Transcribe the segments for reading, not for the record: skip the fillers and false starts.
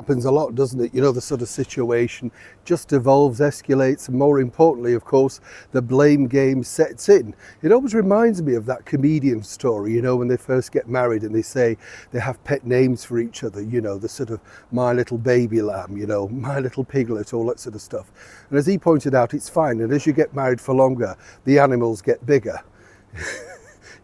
happens a lot, doesn't it? You know, the sort of situation just evolves, escalates, and more importantly, of course, the blame game sets in. It always reminds me of that comedian story, you know, when they first get married and they say they have pet names for each other, you know, the sort of my little baby lamb, you know, my little piglet, all that sort of stuff. And as he pointed out, it's fine. And as you get married for longer, the animals get bigger.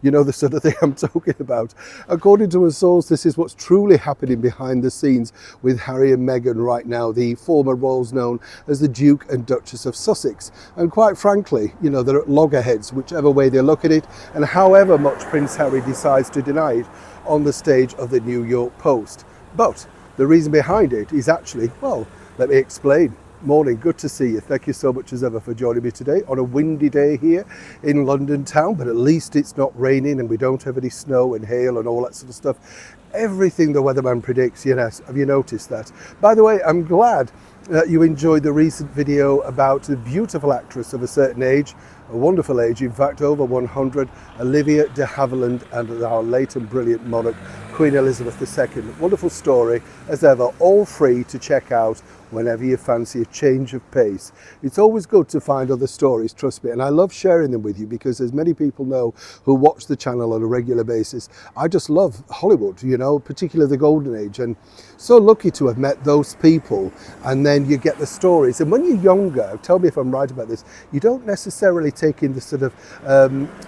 You know the sort of thing I'm talking about. According to a source, this is what's truly happening behind the scenes with Harry and Meghan right now, the former royals known as the Duke and Duchess of Sussex. And quite frankly, you know, they're at loggerheads, whichever way they look at it, and however much Prince Harry decides to deny it on the stage of the New York Post. But the reason behind it is actually, well, let me explain. Morning, good to see you. Thank you so much as ever for joining me today on a windy day here in London town, but at least it's not raining and we don't have any snow and hail and all that sort of stuff. Everything the weatherman predicts, yes, have you noticed that? By the way, I'm glad that you enjoyed the recent video about a beautiful actress of a certain age, a wonderful age, in fact over 100, Olivia de Havilland, and our late and brilliant monarch, Queen Elizabeth II. Wonderful story, as ever, all free to check out whenever you fancy a change of pace. It's always good to find other stories, trust me, and I love sharing them with you because as many people know who watch the channel on a regular basis, I just love Hollywood, you know, particularly the golden age, and so lucky to have met those people. And then you get the stories, and when you're younger, tell me if I'm right about this, you don't necessarily take in the sort of,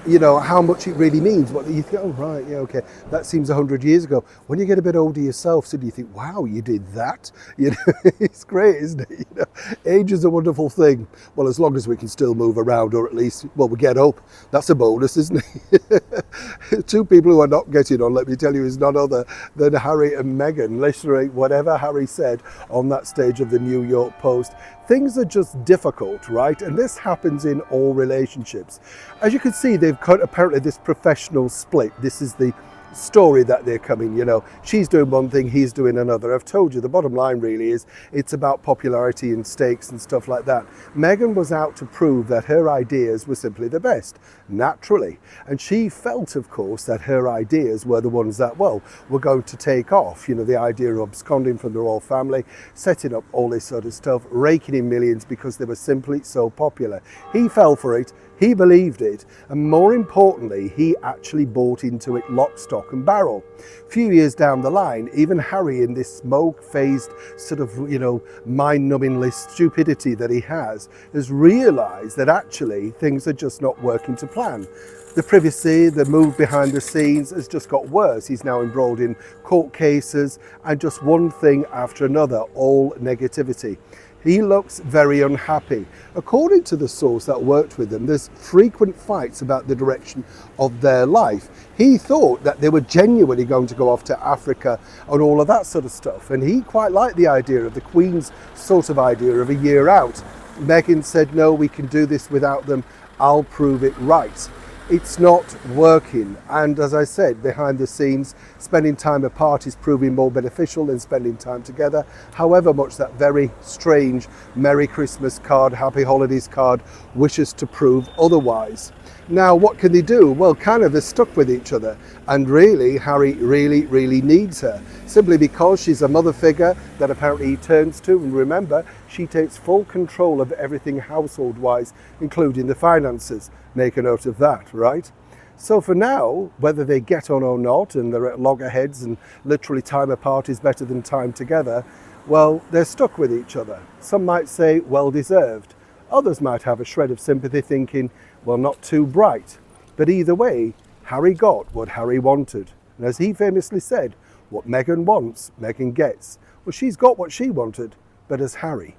you know, how much it really means. What you think, oh right, yeah, okay, that seems 100 years ago. When you get a bit older yourself, so do you think, wow, you did that? You know, it's great, isn't it? You know, age is a wonderful thing. Well, as long as we can still move around, or at least, well, we get up. That's a bonus, isn't it? Two people who are not getting on, let me tell you, is none other than Harry and Meghan. Literally, whatever Harry said on that stage of the New York Post, things are just difficult, right? And this happens in all relationships. As you can see, they've got apparently this professional split. This is the story that they're coming, you know, she's doing one thing, he's doing another. I've told you the bottom line really is it's about popularity and stakes and stuff like that. Meghan was out to prove that her ideas were simply the best, naturally, and she felt, of course, that her ideas were the ones that, well, were going to take off. You know, the idea of absconding from the royal family, setting up all this sort of stuff, raking in millions because they were simply so popular. He fell for it. He believed it, and more importantly, he actually bought into it lock, stock and barrel. A few years down the line, even Harry, in this smoke-faced sort of, you know, mind-numbingly stupidity that he has realised that actually things are just not working to plan. The privacy, the move behind the scenes has just got worse. He's now embroiled in court cases and just one thing after another, all negativity. He looks very unhappy. According to the source that worked with them, there's frequent fights about the direction of their life. He thought that they were genuinely going to go off to Africa and all of that sort of stuff. And he quite liked the idea of the Queen's sort of idea of a year out. Meghan said, no, we can do this without them. I'll prove it right. It's not working, and as I said, behind the scenes, spending time apart is proving more beneficial than spending time together, however much that very strange Merry Christmas card, Happy Holidays card wishes to prove otherwise. Now, what can they do? Well, kind of, they're stuck with each other, and really, Harry really needs her, simply because she's a mother figure that apparently he turns to, and remember, she takes full control of everything household-wise, including the finances. Make a note of that, right? So for now, whether they get on or not, and they're at loggerheads and literally time apart is better than time together, well, they're stuck with each other. Some might say well-deserved. Others might have a shred of sympathy thinking, well, not too bright. But either way, Harry got what Harry wanted. And as he famously said, what Meghan wants, Meghan gets. Well, she's got what she wanted, but as Harry.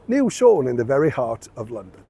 Neil Sean in the very heart of London.